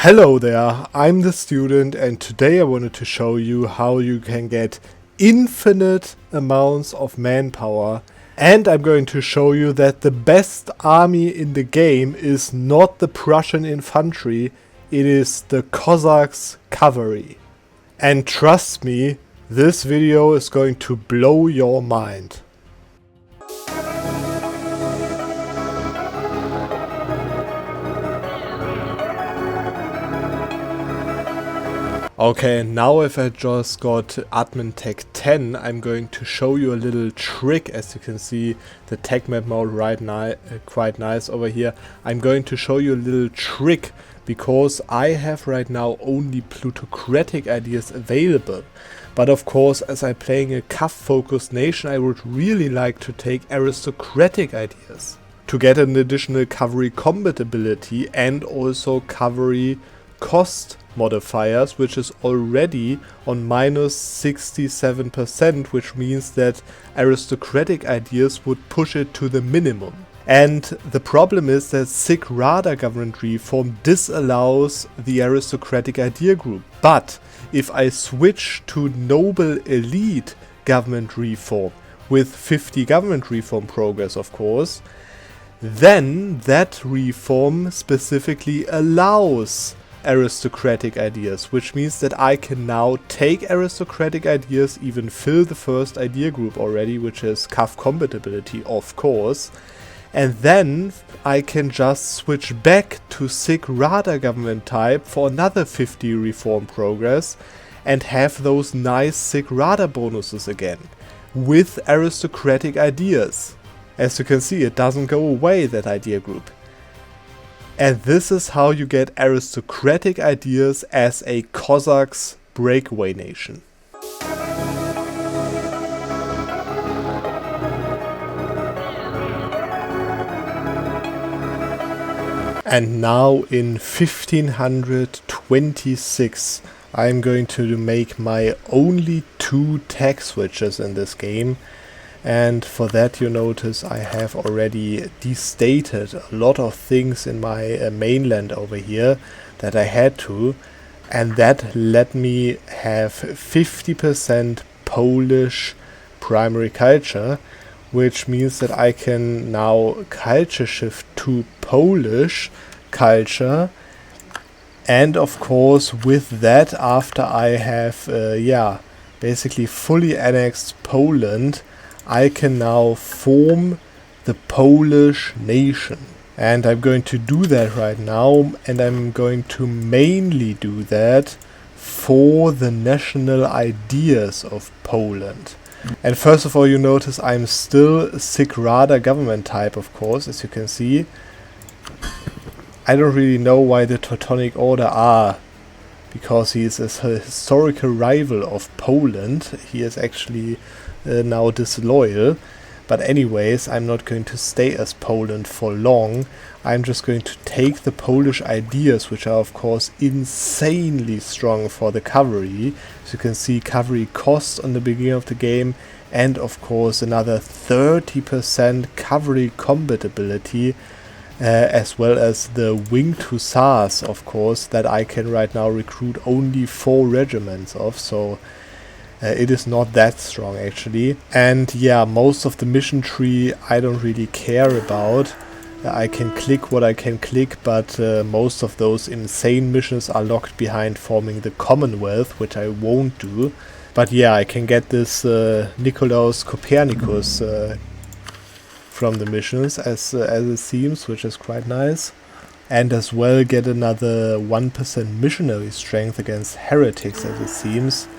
Hello there, I'm the student and today I wanted to show you how you can get infinite amounts of manpower, and I'm going to show you that the best army in the game is not the Prussian infantry, it is the Cossacks cavalry. And trust me, this video is going to blow your mind. Okay, and now if I just got admin tech 10, I'm going to show you a little trick. As you can see, the tech map mode quite nice over here. I'm going to show you a little trick because I have right now only plutocratic ideas available. But of course, as I'm playing a CAF focused nation, I would really like to take aristocratic ideas to get an additional cavalry combat ability and also cavalry cost modifiers, which is already on minus 67%, which means that aristocratic ideas would push it to the minimum. And the problem is that Sich Rada government reform disallows the aristocratic idea group. But if I switch to noble elite government reform with 50 government reform progress, of course, then that reform specifically allows aristocratic ideas, which means that I can now take aristocratic ideas, even fill the first idea group already, which is CAF compatibility, of course, and then I can just switch back to Sich Rada government type for another 50 reform progress and have those nice Sich Rada bonuses again with aristocratic ideas. As you can see, it doesn't go away, that idea group. And this is how you get aristocratic ideas as a Cossacks breakaway nation. And now in 1526 I'm going to make my only 2 tech switches in this game. And for that, you notice I have already destated a lot of things in my mainland over here that I had to, and that let me have 50% Polish primary culture, which means that I can now culture shift to Polish culture. And of course, with that, after I have basically fully annexed Poland, I can now form the Polish nation. And I'm going to do that right now, and I'm going to mainly do that for the national ideas of Poland. And first of all, you notice I'm still Sich Rada government type, of course, as you can see. I don't really know why the Teutonic Order are, because he is a historical rival of Poland. He is actually now disloyal, but anyways, I'm not going to stay as Poland for long. I'm just going to take the Polish ideas, which are of course insanely strong for the cavalry. As you can see, cavalry cost on the beginning of the game, and of course another 30% cavalry combat ability, as well as the winged hussars, of course, that I can right now recruit only 4 regiments of, so it is not that strong actually. And yeah, most of the mission tree I don't really care about. I can click what I can click, but most of those insane missions are locked behind forming the Commonwealth, which I won't do. But yeah, I can get this Nicolaus Copernicus from the missions as it seems, which is quite nice. And as well get another 1% missionary strength against heretics, as it seems.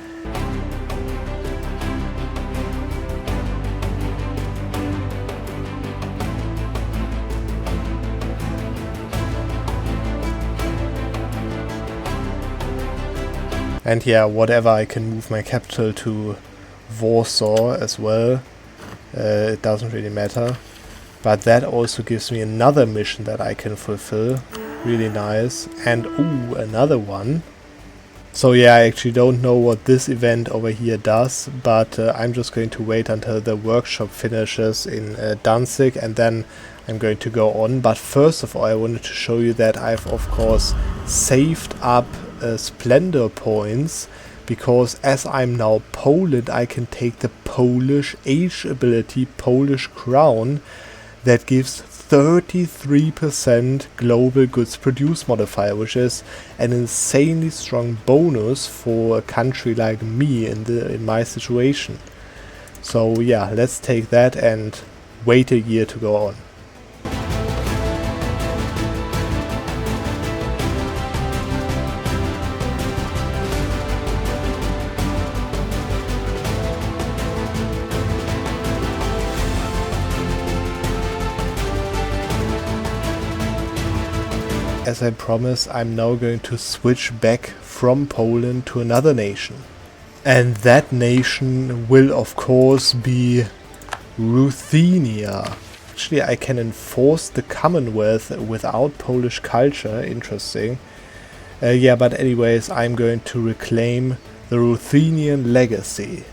And yeah, whatever, I can move my capital to Warsaw as well. It doesn't really matter. But that also gives me another mission that I can fulfill. Really nice. And ooh, another one. So yeah, I actually don't know what this event over here does, but I'm just going to wait until the workshop finishes in Danzig, and then I'm going to go on. But first of all, I wanted to show you that I've of course saved up splendor points, because as I'm now Poland, I can take the Polish age ability, Polish crown, that gives 33% global goods produced modifier, which is an insanely strong bonus for a country like me in my situation. So yeah, let's take that and wait a year to go on. As I promised, I'm now going to switch back from Poland to another nation. And that nation will of course be Ruthenia. Actually, I can enforce the Commonwealth without Polish culture. Interesting. Yeah, but anyways, I'm going to reclaim the Ruthenian legacy.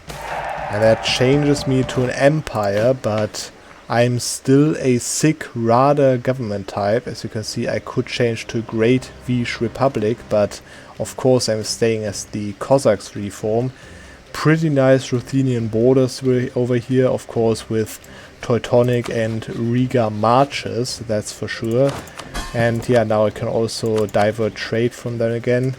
And that changes me to an empire, but I'm still a Sich Rada government type. As you can see, I could change to Great Vish Republic, but of course I'm staying as the Cossacks reform. Pretty nice Ruthenian borders over here, of course, with Teutonic and Riga marches, that's for sure. And yeah, now I can also divert trade from them again.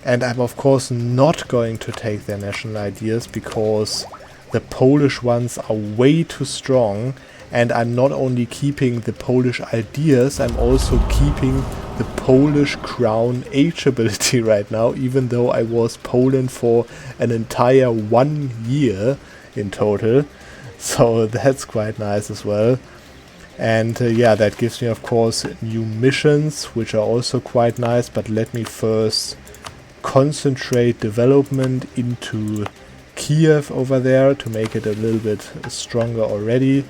And I'm of course not going to take their national ideas, because the Polish ones are way too strong, and I'm not only keeping the Polish ideas, I'm also keeping the Polish crown age ability right now, even though I was Poland for an entire 1 year in total. So that's quite nice as well. And yeah, that gives me of course new missions, which are also quite nice, but let me first concentrate development into Kiev over there to make it a little bit stronger already.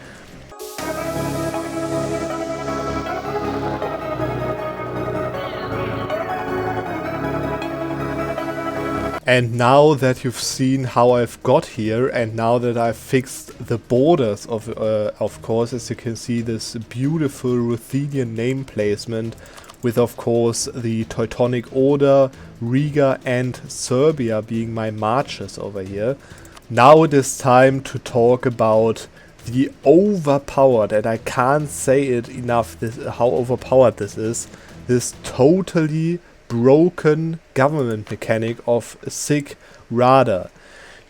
And now that you've seen how I've got here, and now that I've fixed the borders of course, as you can see, this beautiful Ruthenian name placement with of course the Teutonic Order, Riga and Serbia being my marches over here. Now it is time to talk about the overpowered, and I can't say it enough, how overpowered this is, this totally broken government mechanic of Sich Rada.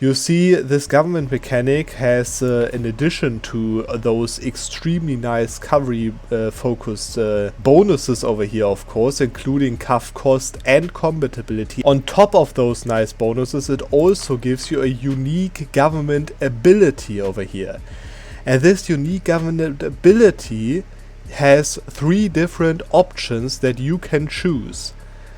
You see, this government mechanic has, in addition to those extremely nice cavalry focused bonuses over here, of course, including CAF cost and combat ability. On top of those nice bonuses, it also gives you a unique government ability over here. And this unique government ability has 3 different options that you can choose.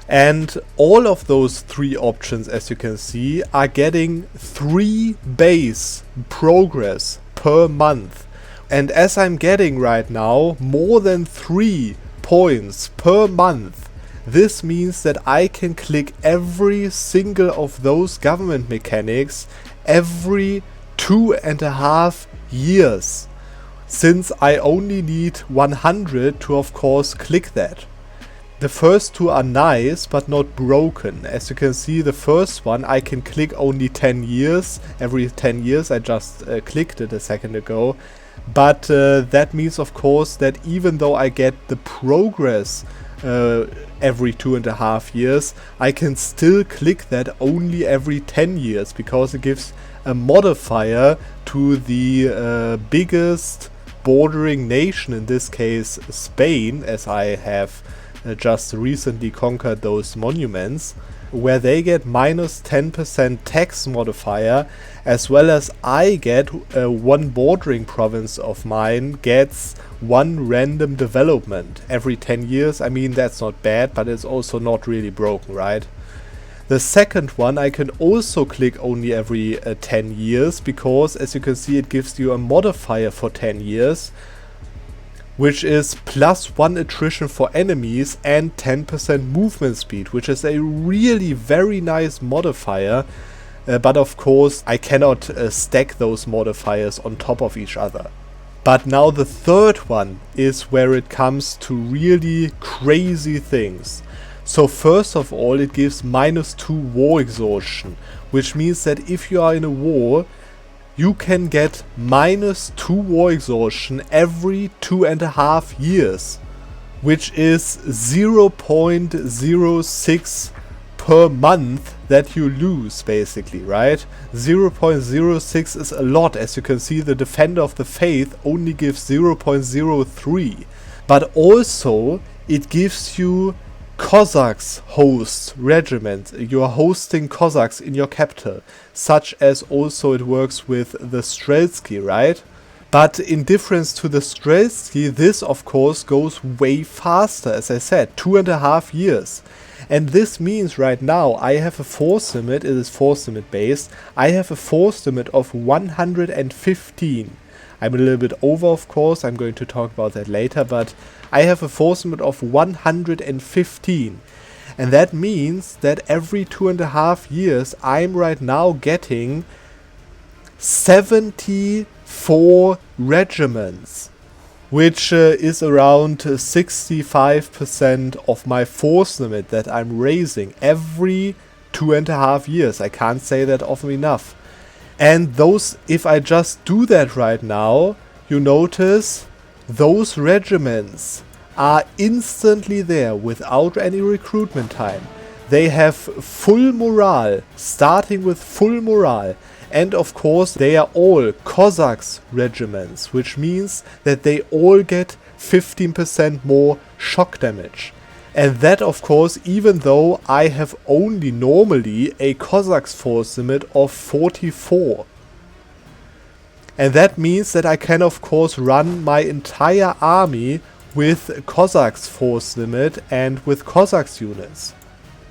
And all of those 3 options, as you can see, are getting 3 base progress per month. And as I'm getting right now more than 3 points per month, this means that I can click every single of those government mechanics every 2.5 years, since I only need 100 to of course click that. The first 2 are nice, but not broken. As you can see, the first one I can click only 10 years. Every 10 years, I just clicked it a second ago. But that means, of course, that even though I get the progress every 2.5 years, I can still click that only every 10 years, because it gives a modifier to the biggest bordering nation, in this case Spain, as I have just recently conquered those monuments, where they get minus 10% tax modifier, as well as I get 1 bordering province of mine gets 1 random development every 10 years. I mean, that's not bad, but it's also not really broken, right? The second one I can also click only every 10 years, because as you can see, it gives you a modifier for 10 years, which is +1 attrition for enemies and 10% movement speed, which is a really very nice modifier. but of course I cannot stack those modifiers on top of each other. But now the third one is where it comes to really crazy things. So first of all, it gives -2 war exhaustion, which means that if you are in a war, you can get -2 war exhaustion every 2.5 years, which is 0.06 per month that you lose, basically, right? 0.06 is a lot. As you can see, the Defender of the Faith only gives 0.03, but also it gives you Cossacks host regiments. You are hosting Cossacks in your capital, such as also it works with the Streltsky, right? But in difference to the Streltsky, this of course goes way faster, as I said, 2.5 years. And this means right now I have a force limit, it is force limit based, I have a force limit of 115. I'm a little bit over, of course, I'm going to talk about that later, but I have a force limit of 115. And that means that every 2.5 years I'm right now getting 74 regiments, which is around 65% of my force limit that I'm raising every 2.5 years. I can't say that often enough. And those, if I just do that right now, you notice those regiments are instantly there without any recruitment time. They have full morale, starting with full morale. And of course they are all Cossacks regiments, which means that they all get 15% more shock damage. And that of course even though I have only normally a Cossacks force limit of 44. And that means that I can of course run my entire army with Cossacks force limit and with Cossacks units.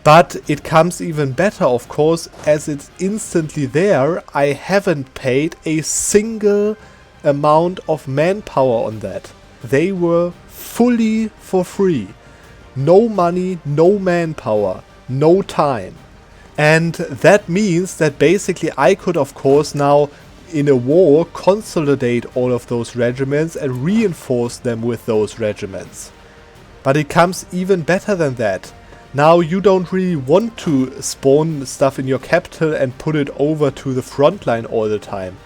But it comes even better, of course, as it's instantly there. I haven't paid a single amount of manpower on that. They were fully for free. No money, no manpower, no time. And that means that basically I could, of course, now in a war consolidate all of those regiments and reinforce them with those regiments. But it comes even better than that. Now you don't really want to spawn stuff in your capital and put it over to the front line all the time.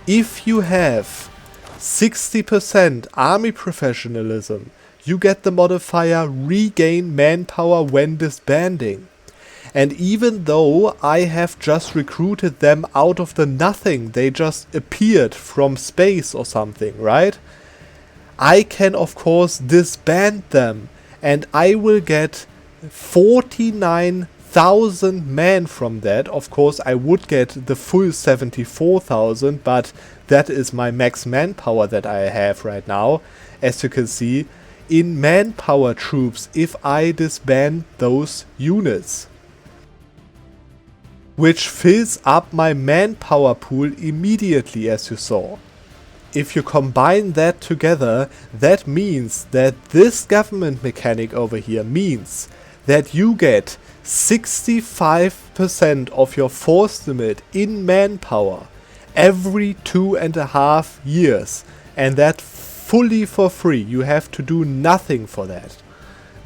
If you have 60% army professionalism, you get the modifier regain manpower when disbanding. And even though I have just recruited them out of the nothing, they just appeared from space or something, right? I can of course disband them and I will get 49,000 men from that. Of course I would get the full 74,000, but that is my max manpower that I have right now, as you can see, in manpower troops if I disband those units. Which fills up my manpower pool immediately, as you saw. If you combine that together, that means that this government mechanic over here means that you get 65% of your force limit in manpower every 2.5 years, and that fully for free. You have to do nothing for that.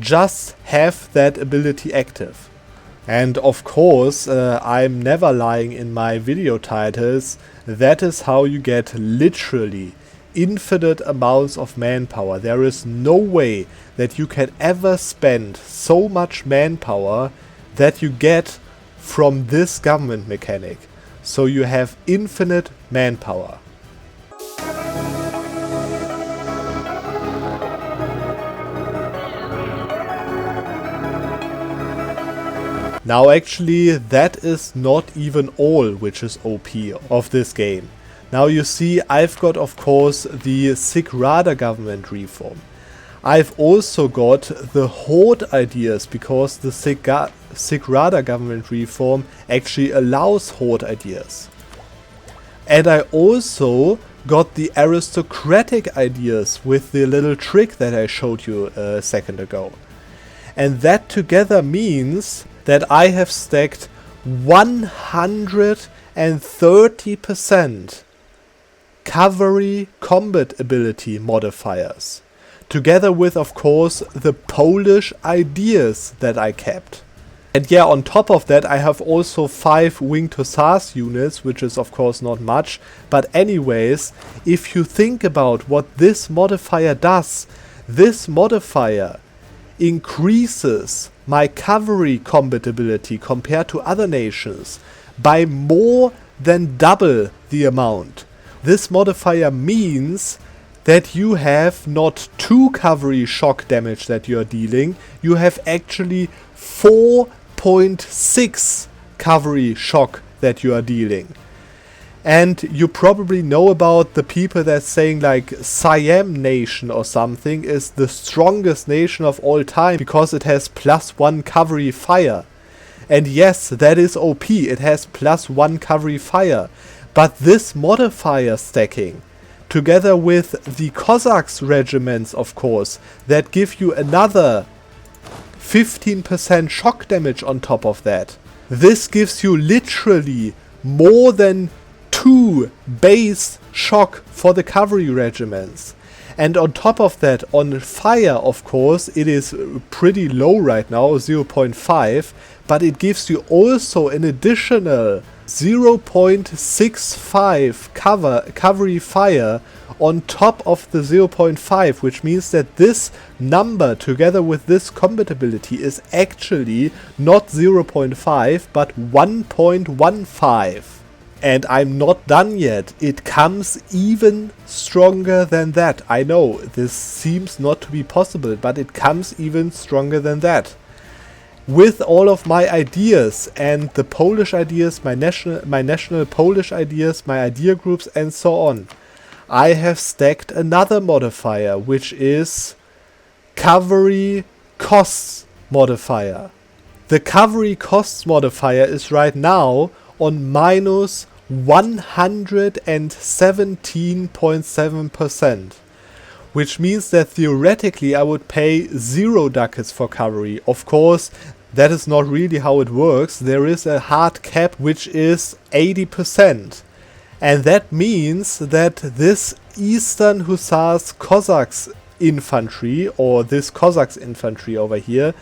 Just have that ability active. And of course, I'm never lying in my video titles. That is how you get literally infinite amounts of manpower. There is no way that you can ever spend so much manpower that you get from this government mechanic. So you have infinite manpower. Now actually that is not even all which is OP of this game. Now you see I've got of course the Sich Rada government reform. I've also got the Horde ideas because the Sich Rada government reform actually allows Horde ideas. And I also got the Aristocratic ideas with the little trick that I showed you a second ago. And that together means that I have stacked 130% cavalry combat ability modifiers. Together with, of course, the Polish ideas that I kept. And yeah, on top of that, I have also 5 Winged Hussars units, which is of course not much. But anyways, if you think about what this modifier does, this modifier increases my cavalry combat ability compared to other nations by more than double the amount. This modifier means that you have not 2 cavalry shock damage that you are dealing, you have actually 4.6 cavalry shock that you are dealing. And you probably know about the people that's saying like Siam nation or something is the strongest nation of all time because it has +1 cavalry fire. And yes, that is OP, it has +1 cavalry fire. But this modifier stacking, together with the Cossacks regiments, of course, that give you another 15% shock damage on top of that. This gives you literally more than 2 base shock for the cavalry regiments. And on top of that, on fire, of course, it is pretty low right now, 0.5, but it gives you also an additional 0.65 cavalry fire on top of the 0.5, which means that this number together with this combat ability is actually not 0.5 but 1.15. And I'm not done yet. It comes even stronger than that. I know this seems not to be possible, but it comes even stronger than that. With all of my ideas and the Polish ideas, my national Polish ideas, my idea groups and so on, I have stacked another modifier, which is cavalry costs modifier. The cavalry costs modifier is right now on minus 117.7%, which means that theoretically I would pay 0 ducats for cavalry. Of course, that is not really how it works. There is a hard cap which is 80%. And that means that this Eastern Hussars Cossacks infantry, or this Cossacks infantry over here,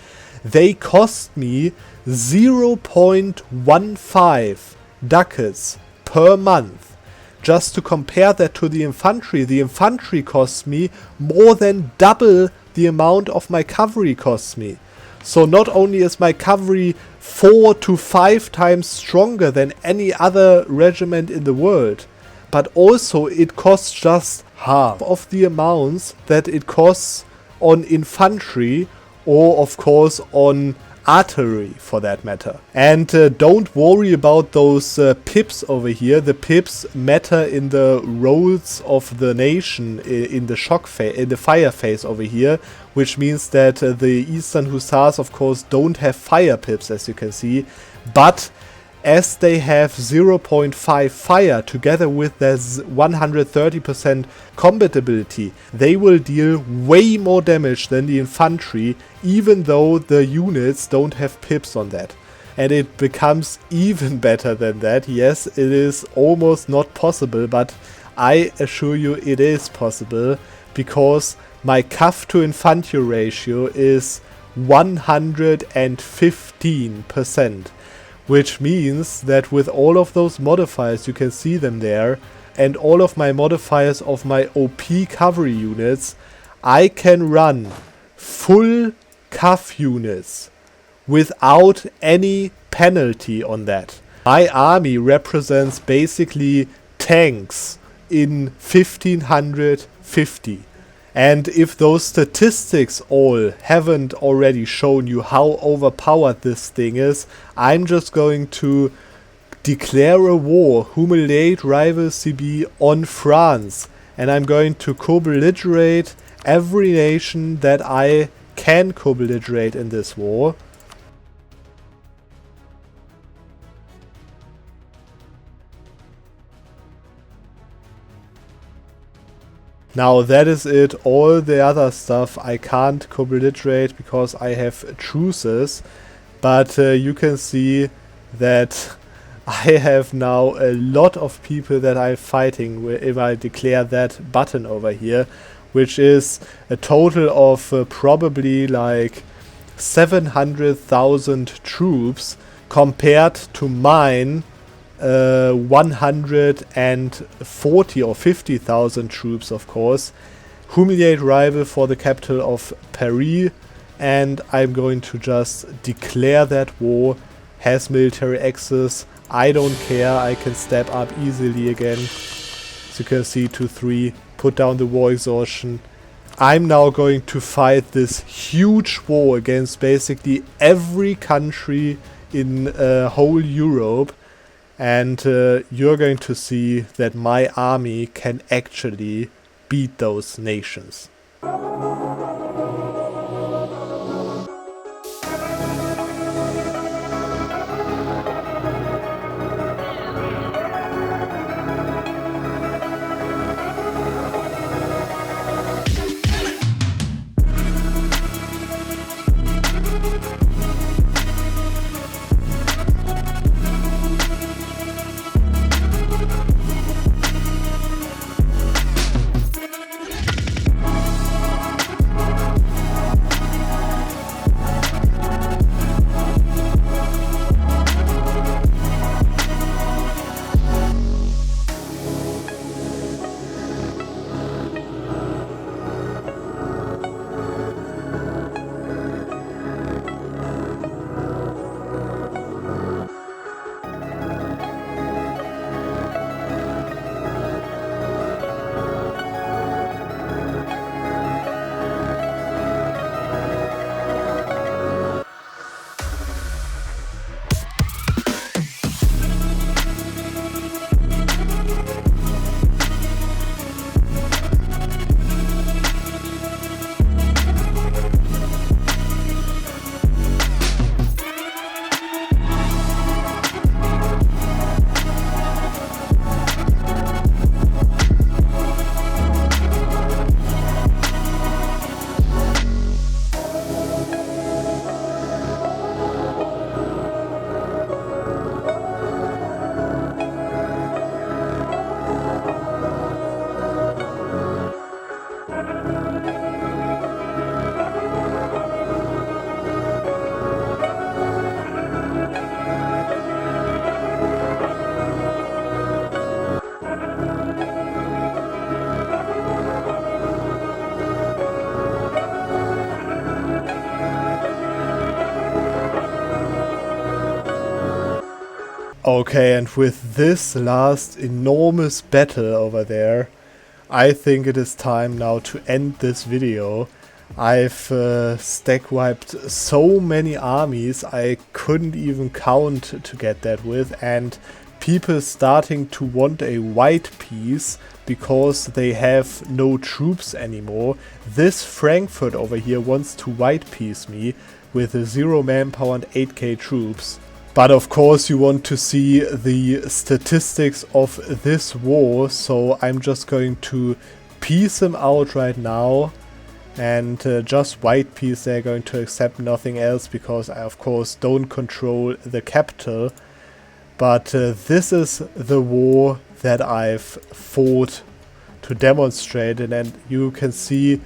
they cost me 0.15 ducats per month. Just to compare that to the infantry costs me more than double the amount of my cavalry costs me. So not only is my cavalry 4 to 5 times stronger than any other regiment in the world, but also it costs just half of the amounts that it costs on infantry, or of course on artillery for that matter. And don't worry about those pips over here. The pips matter in the roles of the nation in the shock phase, in the fire phase over here, which means that the Eastern Hussars of course don't have fire pips, as you can see, but as they have 0.5 fire together with their 130% combat ability, they will deal way more damage than the infantry, even though the units don't have pips on that. And it becomes even better than that. Yes, it is almost not possible, but I assure you it is possible, because my CAF to infantry ratio is 115%. Which means that with all of those modifiers, you can see them there, and all of my modifiers of my OP cavalry units, I can run full CAF units without any penalty on that. My army represents basically tanks in 1550. And if those statistics all haven't already shown you how overpowered this thing is, I'm just going to declare a war, humiliate rival CB on France. And I'm going to co-belligerate every nation that I can co-belligerate in this war. Now that is it. All the other stuff I can't co-belligerate because I have truces. But you can see that I have now a lot of people that I'm fighting if I declare that button over here, which is a total of probably like 700,000 troops compared to mine 140 or 50,000 troops, of course. Humiliate rival for the capital of Paris, and I'm going to just declare that war. Has military access. I don't care, I can step up easily again. As you can see, 2-3, put down the war exhaustion. I'm now going to fight this huge war against basically every country in whole Europe. And you're going to see that my army can actually beat those nations. Okay, and with this last enormous battle over there, I think it is time now to end this video. I've stackwiped so many armies I couldn't even count to get that with, and people starting to want a white piece because they have no troops anymore. This Frankfurt over here wants to white piece me with 0 manpower and 8k troops. But of course you want to see the statistics of this war, so I'm just going to piece them out right now and just white piece. They're going to accept nothing else because I of course don't control the capital. But this is the war that I've fought to demonstrate, and you can see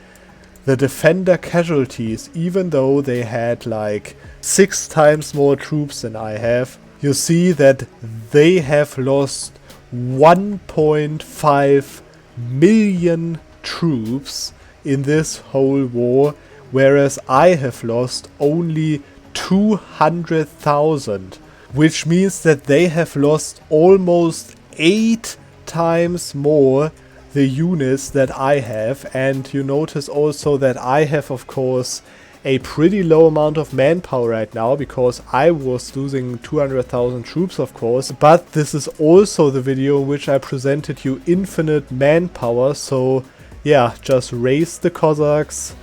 the defender casualties, even though they had like 6 times more troops than I have. You see that they have lost 1.5 million troops in this whole war, whereas I have lost only 200,000, which means that they have lost almost 8 times more the units that I have. And you notice also that I have of course a pretty low amount of manpower right now because I was losing 200,000 troops of course, but this is also the video in which I presented you infinite manpower. So yeah, just raise the Cossacks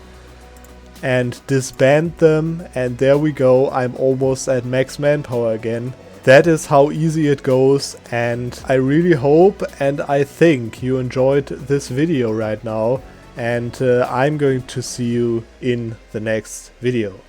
and disband them, and there we go, I'm almost at max manpower again. That is how easy it goes, and I really hope and I think you enjoyed this video right now, and I'm going to see you in the next video.